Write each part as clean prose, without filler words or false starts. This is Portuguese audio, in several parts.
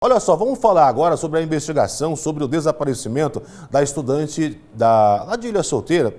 Olha só, vamos falar agora sobre a investigação sobre o desaparecimento da estudante lá de Ilha Solteira,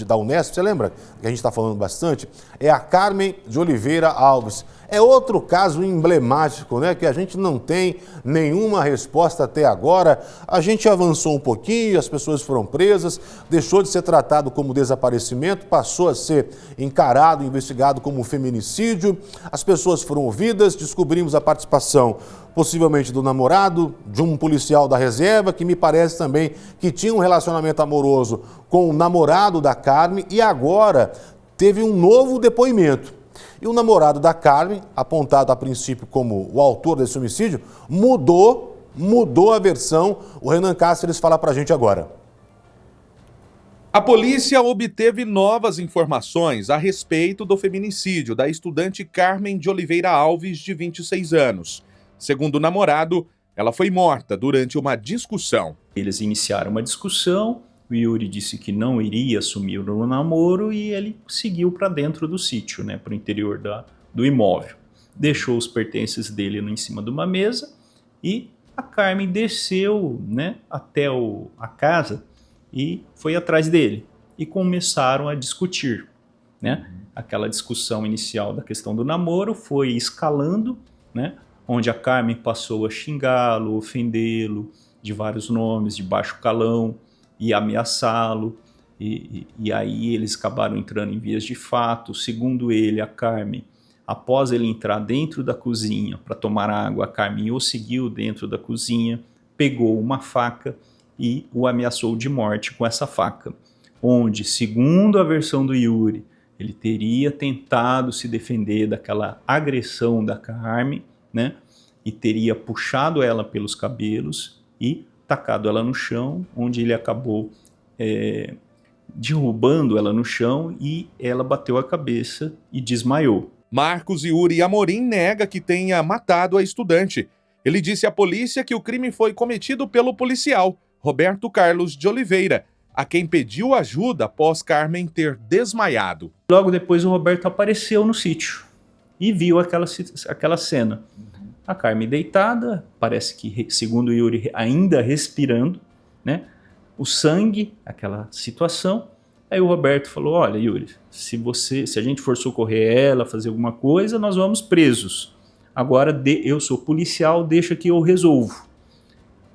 da Unesp. Você lembra que a gente está falando bastante? É a Carmen de Oliveira Alves. É outro caso emblemático, né? Que a gente não tem nenhuma resposta até agora. A gente avançou um pouquinho, as pessoas foram presas, deixou de ser tratado como desaparecimento, passou a ser encarado, investigado como feminicídio. As pessoas foram ouvidas, descobrimos a participação possivelmente do namorado, de um policial da reserva, que me parece também que tinha um relacionamento amoroso com o namorado da Carmen e agora teve um novo depoimento. E o namorado da Carmen, apontado a princípio como o autor desse homicídio, mudou a versão. O Renan Cáceres fala pra gente agora. A polícia obteve novas informações a respeito do feminicídio da estudante Carmen de Oliveira Alves, de 26 anos. Segundo o namorado, ela foi morta durante uma discussão. Eles iniciaram uma discussão, o Yuri disse que não iria assumir o namoro e ele seguiu para dentro do sítio, para o interior do imóvel. Deixou os pertences dele em cima de uma mesa e a Carmen desceu até a casa e foi atrás dele. E começaram a discutir. Aquela discussão inicial da questão do namoro foi escalando, onde a Carmen passou a xingá-lo, ofendê-lo de vários nomes, de baixo calão, e ameaçá-lo, e aí eles acabaram entrando em vias de fato. Segundo ele, a Carmen, após ele entrar dentro da cozinha para tomar água, a Carmen o seguiu dentro da cozinha, pegou uma faca e o ameaçou de morte com essa faca, onde, segundo a versão do Yuri, ele teria tentado se defender daquela agressão da Carmen, e teria puxado ela pelos cabelos e tacado ela no chão, onde ele acabou derrubando ela no chão e ela bateu a cabeça e desmaiou. Marcos Yuri Amorim nega que tenha matado a estudante. Ele disse à polícia que o crime foi cometido pelo policial, Roberto Carlos de Oliveira, a quem pediu ajuda após Carmen ter desmaiado. Logo depois o Roberto apareceu no sítio e viu aquela cena. A Carmen deitada, parece que, segundo o Yuri, ainda respirando, o sangue, aquela situação. Aí o Roberto falou: olha, Yuri, se a gente for socorrer ela, fazer alguma coisa, nós vamos presos. Agora eu sou policial, deixa que eu resolvo.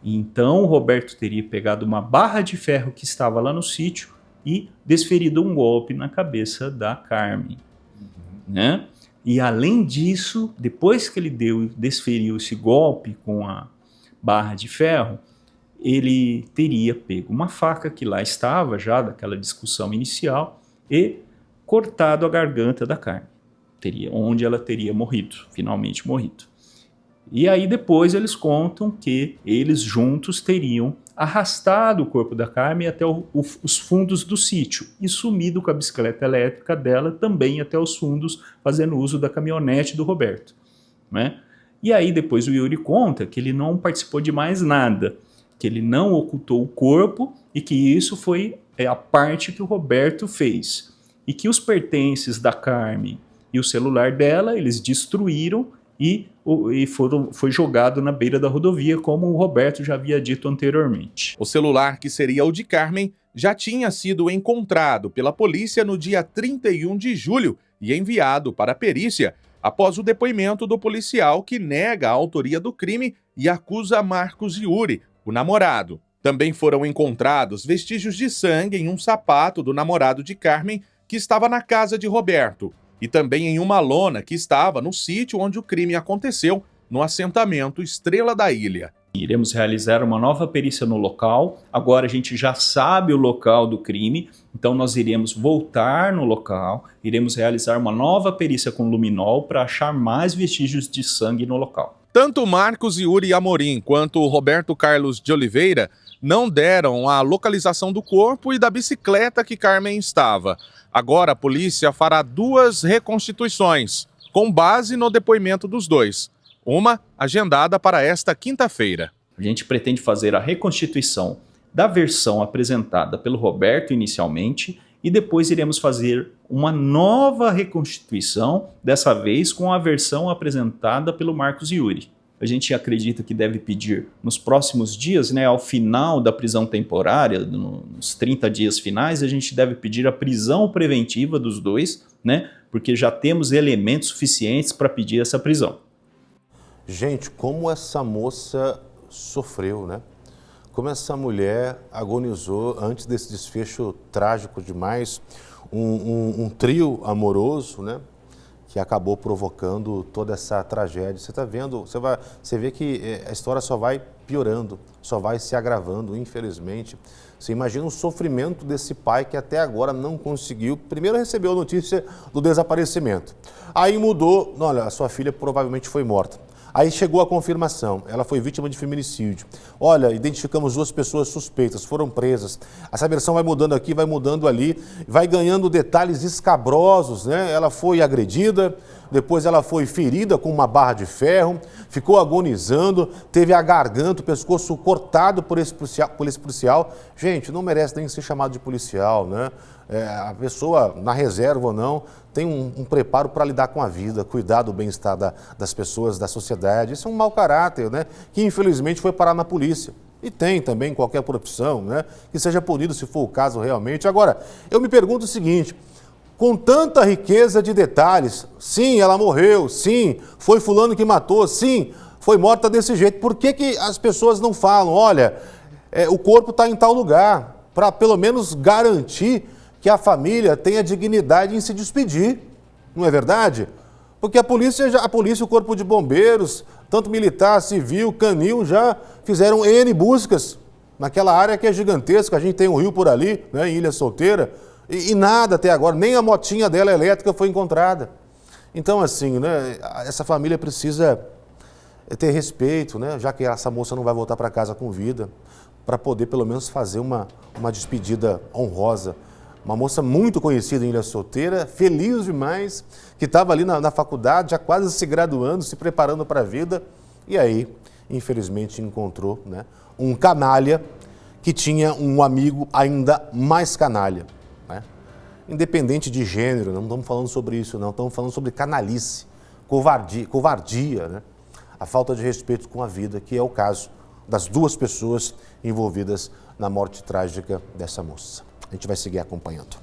Então o Roberto teria pegado uma barra de ferro que estava lá no sítio e desferido um golpe na cabeça da Carmen. E além disso, depois que ele desferiu esse golpe com a barra de ferro, ele teria pego uma faca que lá estava já daquela discussão inicial e cortado a garganta da Carmen, onde ela teria morrido, finalmente morrido. E aí depois eles contam que eles juntos teriam arrastado o corpo da Carmen até os fundos do sítio e sumido com a bicicleta elétrica dela também até os fundos, fazendo uso da caminhonete do Roberto. E aí depois o Yuri conta que ele não participou de mais nada, que ele não ocultou o corpo e que isso foi a parte que o Roberto fez. E que os pertences da Carmen e o celular dela eles destruíram e foi jogado na beira da rodovia, como o Roberto já havia dito anteriormente. O celular, que seria o de Carmen, já tinha sido encontrado pela polícia no dia 31 de julho e enviado para a perícia, após o depoimento do policial que nega a autoria do crime e acusa Marcos Yuri, o namorado. Também foram encontrados vestígios de sangue em um sapato do namorado de Carmen, que estava na casa de Roberto, e também em uma lona que estava no sítio onde o crime aconteceu, no assentamento Estrela da Ilha. Iremos realizar uma nova perícia no local. Agora a gente já sabe o local do crime, então nós iremos voltar no local, iremos realizar uma nova perícia com luminol para achar mais vestígios de sangue no local. Tanto Marcos Yuri Amorim quanto Roberto Carlos de Oliveira não deram a localização do corpo e da bicicleta que Carmen estava. Agora a polícia fará 2 reconstituições, com base no depoimento dos dois. Uma agendada para esta quinta-feira. A gente pretende fazer a reconstituição da versão apresentada pelo Roberto inicialmente e depois iremos fazer uma nova reconstituição, dessa vez com a versão apresentada pelo Marcos Yuri. a gente acredita que deve pedir nos próximos dias, né, ao final da prisão temporária, nos 30 dias finais, a gente deve pedir a prisão preventiva dos dois, né, porque já temos elementos suficientes para pedir essa prisão. Gente, como essa moça sofreu, né? Como essa mulher agonizou antes desse desfecho trágico demais, um trio amoroso, né? Que acabou provocando toda essa tragédia. Você está vendo, você vê que a história só vai piorando, só vai se agravando, infelizmente. Você imagina o sofrimento desse pai que até agora não conseguiu, primeiro recebeu a notícia do desaparecimento, aí mudou, olha, a sua filha provavelmente foi morta. Aí chegou a confirmação, ela foi vítima de feminicídio. Olha, identificamos 2 pessoas suspeitas, foram presas. Essa versão vai mudando aqui, vai mudando ali, vai ganhando detalhes escabrosos, né? Ela foi agredida, depois ela foi ferida com uma barra de ferro, ficou agonizando, teve a garganta, o pescoço cortado por esse policial. Gente, não merece nem ser chamado de policial, né? A pessoa, na reserva ou não, tem um preparo para lidar com a vida, cuidar do bem-estar das pessoas, da sociedade. Isso é um mau caráter, né? Que infelizmente foi parar na polícia. E tem também qualquer profissão, né? Que seja punido se for o caso realmente. Agora, eu me pergunto o seguinte, com tanta riqueza de detalhes, sim, ela morreu, sim, foi fulano que matou, sim, foi morta desse jeito. Por que as pessoas não falam, olha, o corpo está em tal lugar, para pelo menos garantir que a família tenha dignidade em se despedir, não é verdade? Porque a polícia, o corpo de bombeiros, tanto militar, civil, canil, já fizeram N buscas naquela área que é gigantesca, a gente tem um rio por ali, né, em Ilha Solteira, e nada até agora, nem a motinha dela elétrica foi encontrada. Então, assim, né, essa família precisa ter respeito, né, já que essa moça não vai voltar para casa com vida, para poder pelo menos fazer uma despedida honrosa. Uma moça muito conhecida em Ilha Solteira, feliz demais, que estava ali na faculdade, já quase se graduando, se preparando para a vida. E aí, infelizmente, encontrou, né, um canalha que tinha um amigo ainda mais canalha, né? Independente de gênero, não estamos falando sobre isso, não. Estamos falando sobre canalice, covardia, né? A falta de respeito com a vida, que é o caso das 2 pessoas envolvidas na morte trágica dessa moça. A gente vai seguir acompanhando.